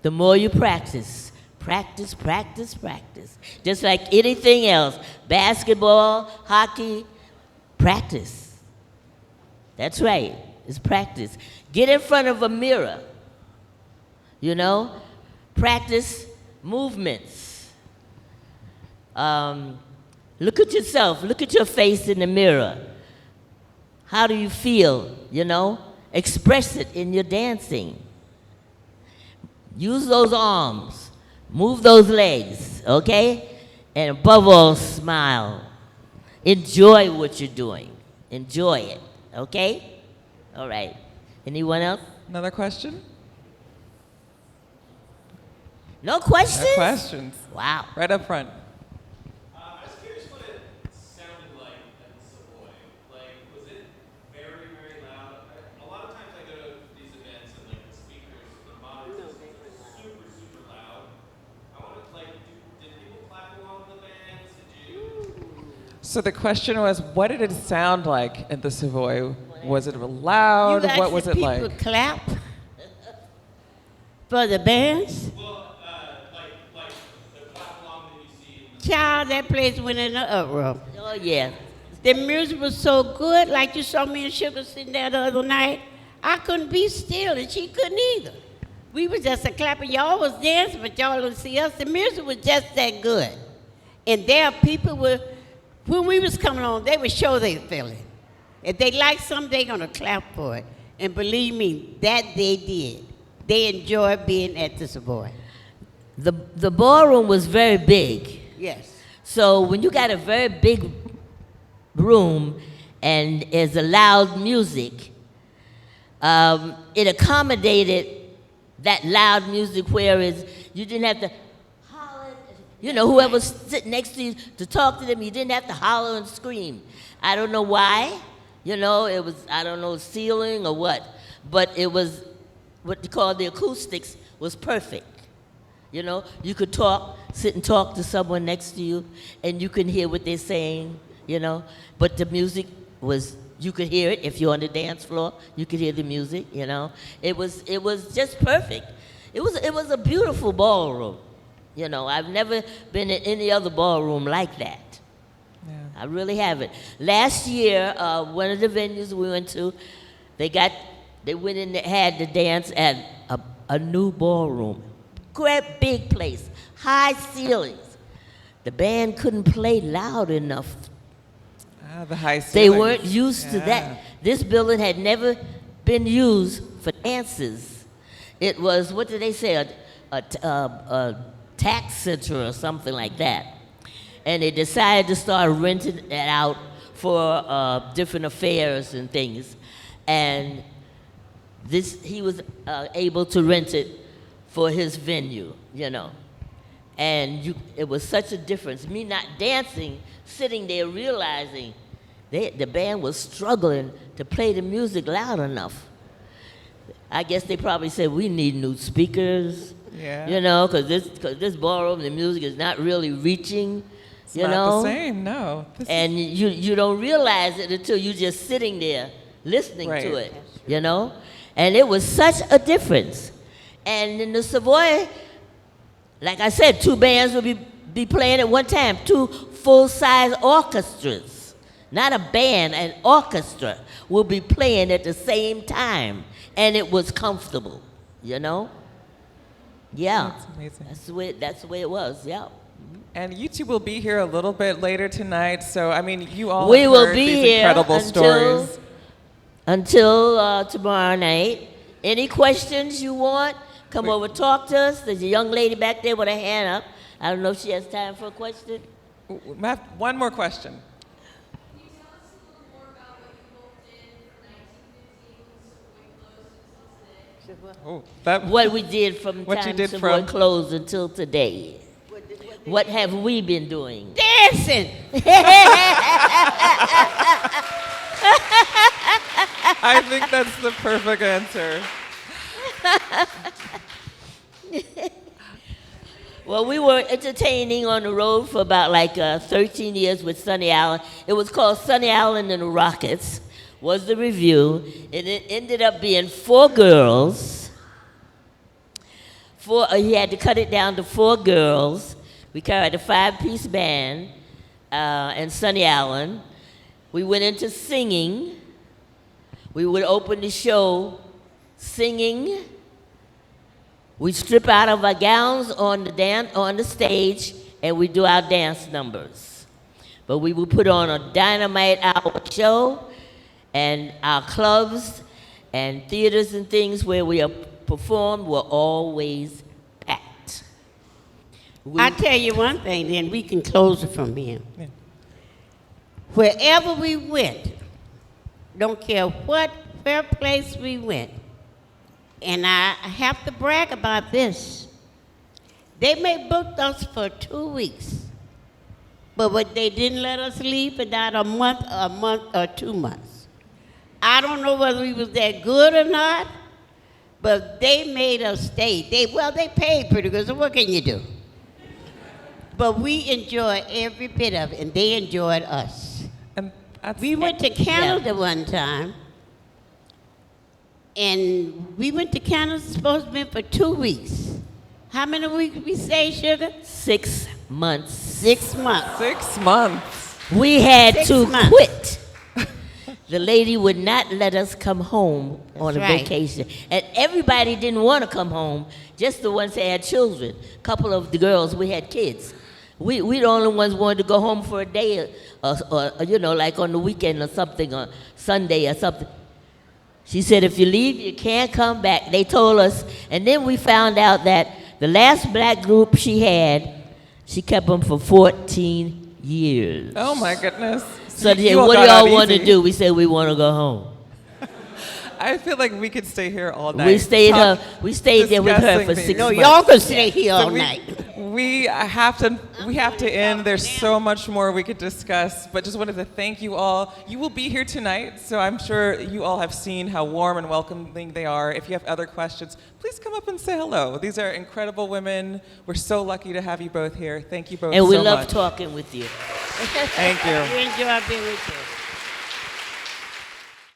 The more you practice, practice, practice, practice. Just like anything else, basketball, hockey, practice. That's right, it's practice. Get in front of a mirror, you know, practice movements. Look at yourself, look at your face in the mirror. How do you feel, you know? Express it in your dancing. Use those arms, move those legs, okay? And above all, smile. Enjoy what you're doing. Enjoy it, okay? All right. Anyone else? Another question? No questions? No questions. Wow. Right up front. I was curious what it sounded like at the Savoy. Like, was it very, very loud? A lot of times I go to these events and like the speakers, the monitors, super, super loud. I wanted to did people clap along with the bands? Did you? So the question was, what did it sound like at the Savoy? Was it loud? You What was it people like? clap for the bands? Well, like the clap along that you see in Child, that place went in the uproar. Oh, yeah. The music was so good, like you saw me and Sugar sitting there the other night. I couldn't be still, and she couldn't either. We was just a clapping. Y'all was dancing, but y'all didn't see us. The music was just that good. And there are people when we was coming on, they would show their feeling. If they like something, they're going to clap for it. And believe me, that they did. They enjoyed being at the Savoy. The ballroom was very big. Yes. So when you got a very big room and there's a loud music, it accommodated that loud music, whereas you didn't have to holler, whoever's sitting next to you to talk to them, you didn't have to holler and scream. I don't know why, it was, I don't know, ceiling or what, but it was what they call the acoustics was perfect. You could sit and talk to someone next to you, and you can hear what they're saying, but the music was, you could hear it. If you're on the dance floor, you could hear the music, It was just perfect. It was a beautiful ballroom. I've never been in any other ballroom like that. Yeah. I really haven't. Last year, one of the venues we went to, they went in and had the dance at a new ballroom. Great big place, high ceilings. The band couldn't play loud enough. The high They ceilings. weren't used to that. This building had never been used for dances. It was, what did they say, a tax center or something like that. And they decided to start renting it out for different affairs and things. And he was able to rent it for his venue, And it was such a difference. Me not dancing, sitting there realizing the band was struggling to play the music loud enough. I guess they probably said, we need new speakers, Yeah. because this ballroom, the music is not really reaching, It's not the same, no. And you don't realize it until you're just sitting there listening to Right. it, And it was such a difference. And in the Savoy, like I said, 2 bands would be playing at one time, 2 full-size orchestras. Not a band, an orchestra will be playing at the same time. And it was comfortable, Yeah. That's amazing. That's the way it was, yeah. And you two will be here a little bit later tonight, so I mean, you all We have will heard be these here incredible stories. until tomorrow night. Any questions you want, come over, talk to us. There's a young lady back there with her hand up. I don't know if she has time for a question. We have one more question. Can you tell us a little more about what you both did from 1915 when Savoy closed until today? Oh, that What we did from What you time did Savoy from- closed until today. What have we been doing? Dancing. I think that's the perfect answer. Well, we were entertaining on the road for about 13 years with Sonny Allen. It was called Sonny Allen and the Rockets, was the review. And it ended up being 4 girls. He had to cut it down to 4 girls. We carried a 5-piece band and Sonny Allen. We went into singing. We would open the show singing. We strip out of our gowns on the stage, and we do our dance numbers. But we would put on a dynamite hour show, and our clubs and theaters and things where we performed were always packed. I tell you one thing, then we can close it from here. Yeah. Wherever we went, don't care where place we went, and I have to brag about this. They may booked us for 2 weeks, but what they didn't let us leave for about a month or 2 months. I don't know whether we was that good or not, but they made us stay. They paid pretty good, so what can you do? But we enjoyed every bit of it, and they enjoyed us. And that's, We went to Canada one time, and we went to Canada supposed to be for 2 weeks. How many weeks we say, Sugar? 6 months. 6 months. 6 months. We had 6 to months. quit. The lady would not let us come home on a right. vacation. And everybody didn't want to come home, just the ones that had children. A couple of the girls, we had kids. We the only ones wanted to go home for a day, or like on the weekend or something, or Sunday or something. She said, if you leave, you can't come back. They told us. And then we found out that the last black group she She kept them for 14 years. Oh my goodness. So You all what do got out y'all want to easy. do? We said we want to go home. I feel like we could stay here all night. We stayed there with her discussing for these. 6 No, months. y'all can stay here all So night. we have to end. There's so much more we could discuss, but just wanted to thank you all. You will be here tonight, so I'm sure you all have seen how warm and welcoming they are. If you have other questions, please come up and say hello. These are incredible women. We're so lucky to have you both here. Thank you both And we so love much. talking with you. Thank you. We enjoy being with you.